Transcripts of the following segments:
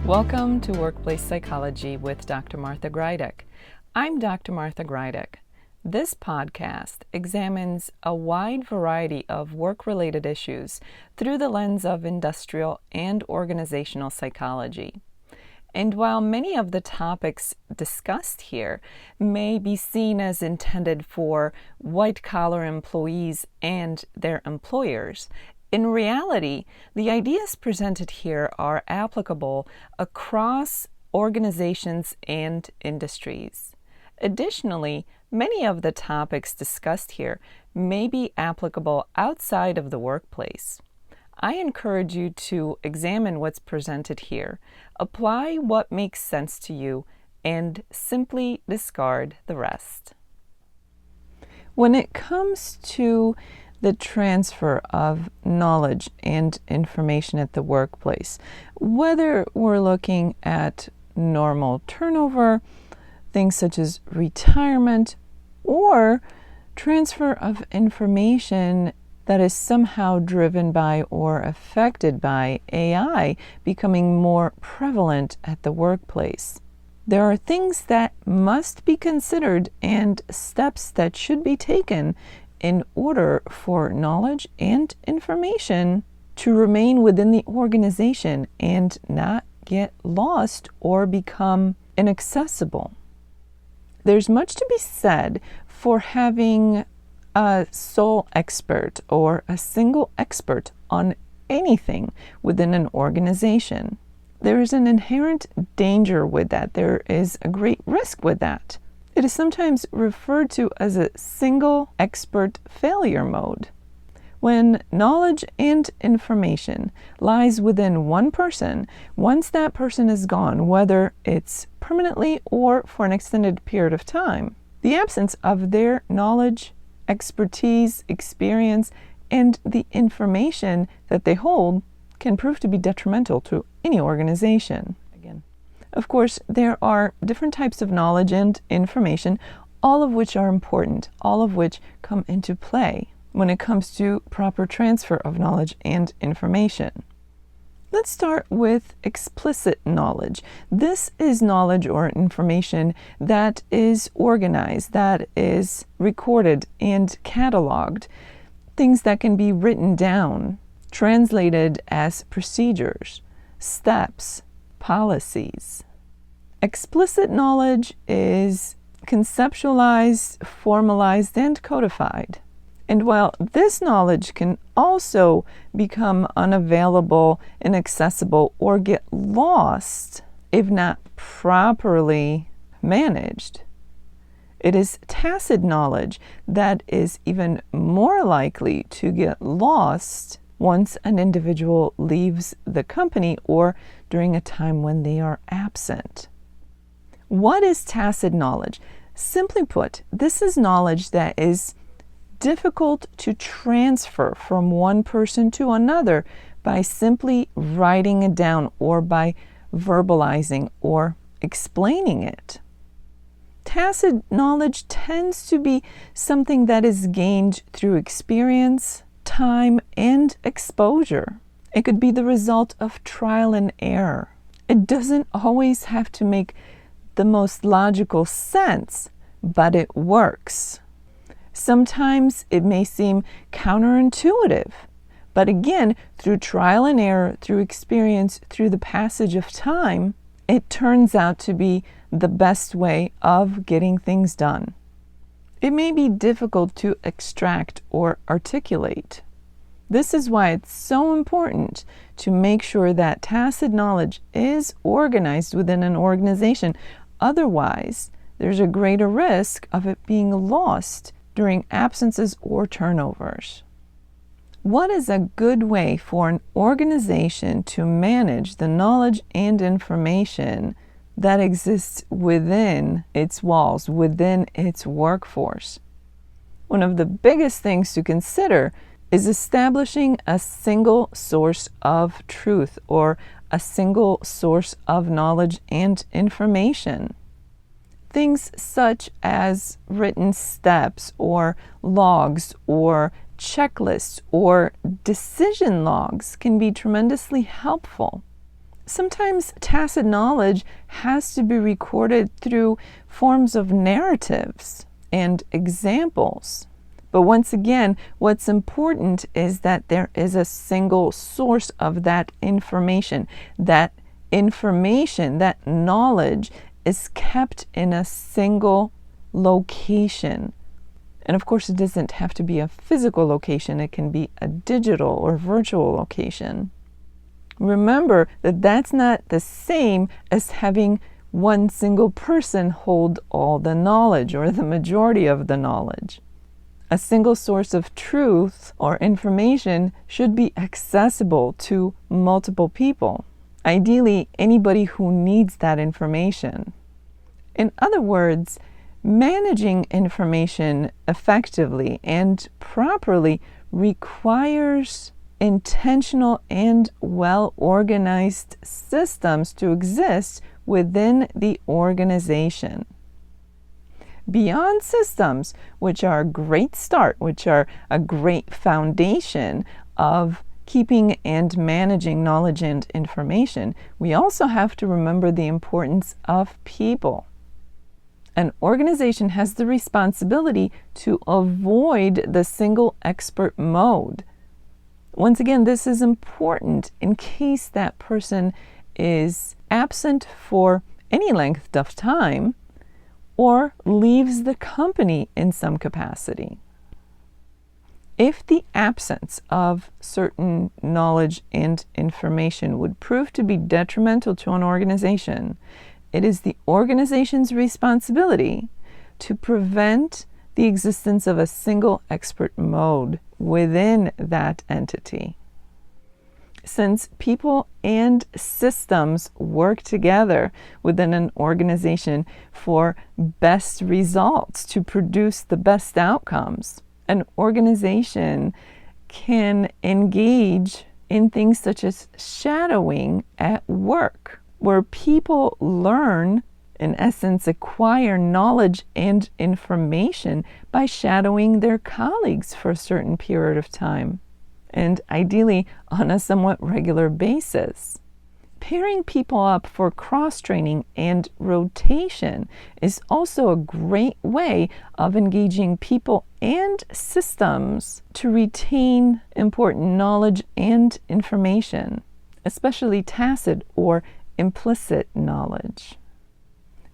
Welcome to Workplace Psychology with Dr. Martha Grajdek. I'm Dr. Martha Grajdek. This podcast examines a wide variety of work-related issues through the lens of industrial and organizational psychology. And while many of the topics discussed here may be seen as intended for white-collar employees and their employers, in reality, the ideas presented here are applicable across organizations and industries. Additionally, many of the topics discussed here may be applicable outside of the workplace. I encourage you to examine what's presented here, apply what makes sense to you, and simply discard the rest. When it comes to the transfer of knowledge and information at the workplace, whether we're looking at normal turnover, things such as retirement, or transfer of information that is somehow driven by or affected by AI becoming more prevalent at the workplace. There are things that must be considered and steps that should be taken in order for knowledge and information to remain within the organization and not get lost or become inaccessible. There's much to be said for having a sole expert or a single expert on anything within an organization. There is an inherent danger with that. There is a great risk with that. It is sometimes referred to as a single expert failure mode. When knowledge and information lies within one person, once that person is gone, whether it's permanently or for an extended period of time, the absence of their knowledge, expertise, experience, and the information that they hold can prove to be detrimental to any organization. Of course, there are different types of knowledge and information, all of which are important, all of which come into play when it comes to proper transfer of knowledge and information. Let's start with explicit knowledge. This is knowledge or information that is organized, that is recorded and cataloged, things that can be written down, translated as procedures, steps, policies. Explicit knowledge is conceptualized, formalized, and codified. And while this knowledge can also become unavailable, inaccessible, or get lost if not properly managed, it is tacit knowledge that is even more likely to get lost once an individual leaves the company or during a time when they are absent. What is tacit knowledge? Simply put, this is knowledge that is difficult to transfer from one person to another by simply writing it down or by verbalizing or explaining it. Tacit knowledge tends to be something that is gained through experience, time, and exposure. It could be the result of trial and error. It doesn't always have to make the most logical sense, but it works. Sometimes it may seem counterintuitive, but again, through trial and error, through experience, through the passage of time, it turns out to be the best way of getting things done. It may be difficult to extract or articulate. This is why it's so important to make sure that tacit knowledge is organized within an organization. Otherwise, there's a greater risk of it being lost during absences or turnovers. What is a good way for an organization to manage the knowledge and information that exists within its walls, within its workforce? One of the biggest things to consider is establishing a single source of truth or a single source of knowledge and information. Things such as written steps or logs or checklists or decision logs can be tremendously helpful. Sometimes tacit knowledge has to be recorded through forms of narratives and examples. But once again, what's important is that there is a single source of that information. That information, that knowledge, is kept in a single location. And of course, it doesn't have to be a physical location. It can be a digital or virtual location. Remember that that's not the same as having one single person hold all the knowledge or the majority of the knowledge. A single source of truth or information should be accessible to multiple people, ideally anybody who needs that information. In other words, managing information effectively and properly requires intentional and well-organized systems to exist within the organization. Beyond systems, which are a great start, which are a great foundation of keeping and managing knowledge and information, we also have to remember the importance of people. An organization has the responsibility to avoid the single expert mode. Once again, this is important in case that person is absent for any length of time or leaves the company in some capacity. If the absence of certain knowledge and information would prove to be detrimental to an organization, it is the organization's responsibility to prevent the existence of a single expert mode within that entity. Since people and systems work together within an organization for best results, to produce the best outcomes, an organization can engage in things such as shadowing at work, where people learn, in essence, acquire knowledge and information by shadowing their colleagues for a certain period of time, and ideally on a somewhat regular basis. Pairing people up for cross-training and rotation is also a great way of engaging people and systems to retain important knowledge and information, especially tacit or implicit knowledge.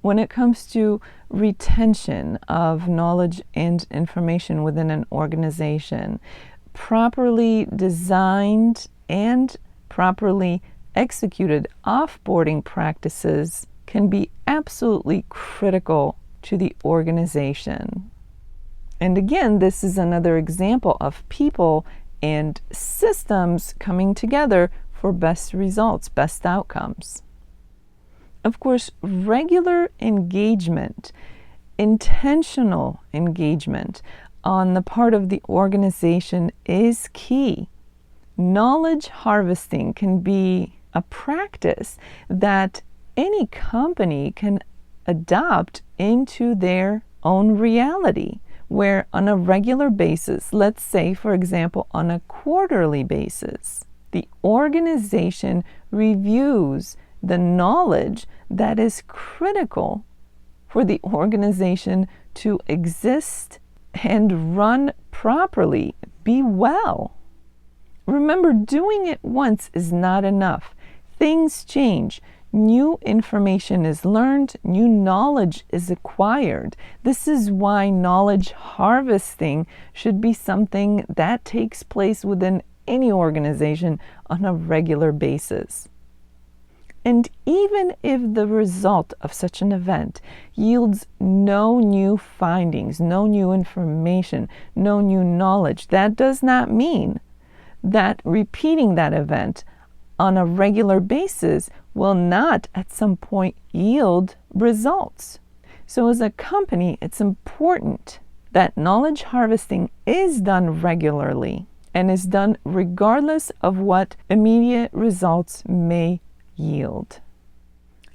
When it comes to retention of knowledge and information within an organization, properly designed and properly executed offboarding practices can be absolutely critical to the organization. And again, this is another example of people and systems coming together for best results, best outcomes. Of course, regular engagement, intentional engagement on the part of the organization is key. Knowledge harvesting can be a practice that any company can adopt into their own reality, where on a regular basis, let's say, for example, on a quarterly basis, the organization reviews the knowledge that is critical for the organization to exist and run properly, be well. Remember, doing it once is not enough. Things change. New information is learned, new knowledge is acquired. This is why knowledge harvesting should be something that takes place within any organization on a regular basis. And even if the result of such an event yields no new findings, no new information, no new knowledge, that does not mean that repeating that event on a regular basis will not at some point yield results. So as a company, it's important that knowledge harvesting is done regularly and is done regardless of what immediate results may yield.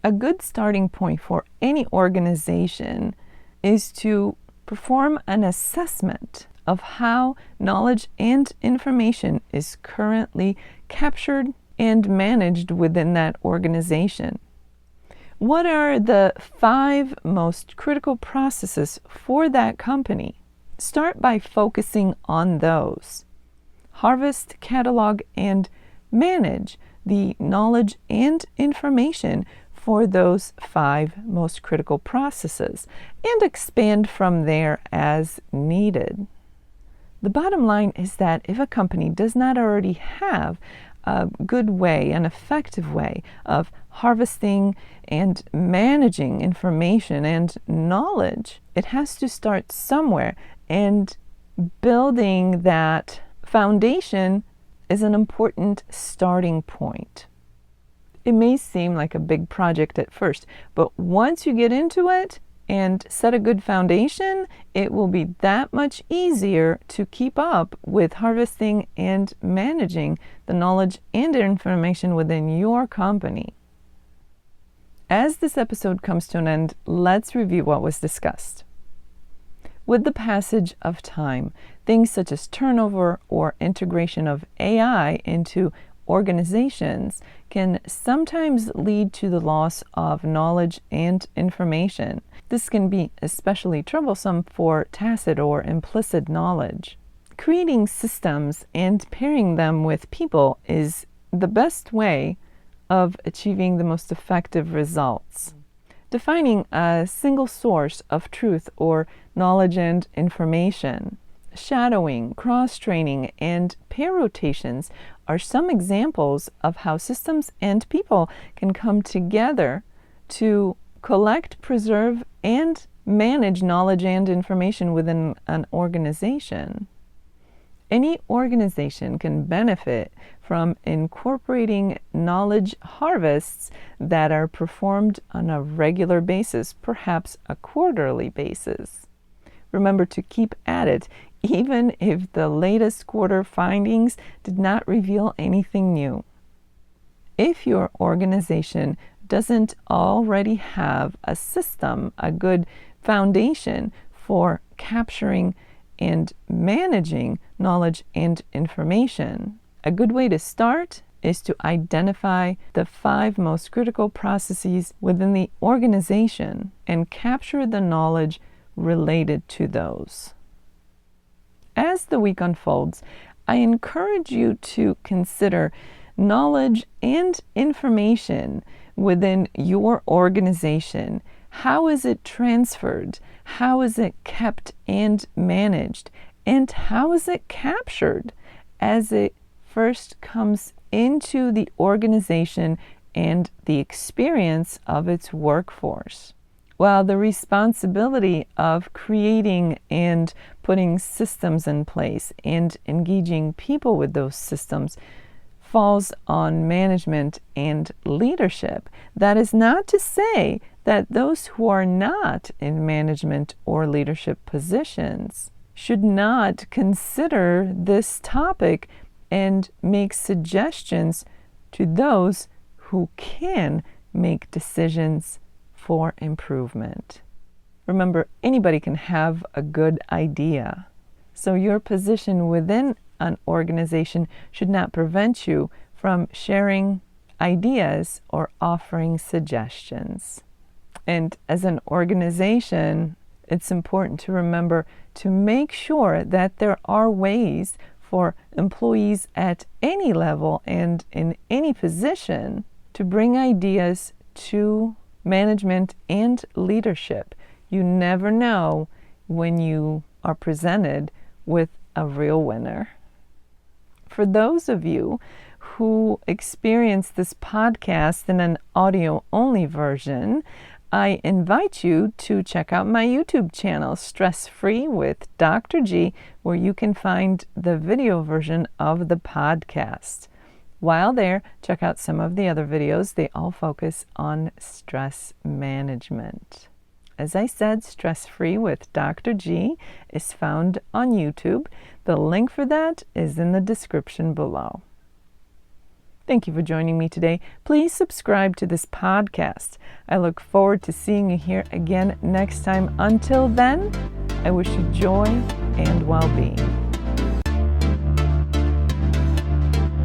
A good starting point for any organization is to perform an assessment of how knowledge and information is currently captured, and managed within that organization. What are the 5 most critical processes for that company? Start by focusing on those. Harvest, catalog, and manage the knowledge and information for those 5 most critical processes, and expand from there as needed. The bottom line is that if a company does not already have a good way, an effective way of harvesting and managing information and knowledge, it has to start somewhere, and building that foundation is an important starting point. It may seem like a big project at first, but once you get into it and set a good foundation, it will be that much easier to keep up with harvesting and managing the knowledge and information within your company. As this episode comes to an end, let's review what was discussed. With the passage of time, things such as turnover or integration of AI into organizations can sometimes lead to the loss of knowledge and information. This can be especially troublesome for tacit or implicit knowledge. Creating systems and pairing them with people is the best way of achieving the most effective results. Defining a single source of truth or knowledge and information, shadowing, cross-training, and pair rotations are some examples of how systems and people can come together to collect, preserve, and manage knowledge and information within an organization. Any organization can benefit from incorporating knowledge harvests that are performed on a regular basis, perhaps a quarterly basis. Remember to keep at it, even if the latest quarter findings did not reveal anything new. If your organization doesn't already have a system, a good foundation for capturing and managing knowledge and information, a good way to start is to identify the 5 most critical processes within the organization and capture the knowledge related to those. As the week unfolds, I encourage you to consider knowledge and information within your organization. How is it transferred? How is it kept and managed? And how is it captured as it first comes into the organization and the experience of its workforce? While the responsibility of creating and putting systems in place and engaging people with those systems falls on management and leadership, that is not to say that those who are not in management or leadership positions should not consider this topic and make suggestions to those who can make decisions for improvement. Remember, anybody can have a good idea. So your position within an organization should not prevent you from sharing ideas or offering suggestions. And as an organization, it's important to remember to make sure that there are ways for employees at any level and in any position to bring ideas to management and leadership. You never know when you are presented with a real winner. For those of you who experience this podcast in an audio-only version, I invite you to check out my YouTube channel, Stress Free with Dr. G, where you can find the video version of the podcast. While there, check out some of the other videos. They all focus on stress management. As I said, Stress Free with Dr. G is found on YouTube. The link for that is in the description below. Thank you for joining me today. Please subscribe to this podcast. I look forward to seeing you here again next time. Until then, I wish you joy and well-being.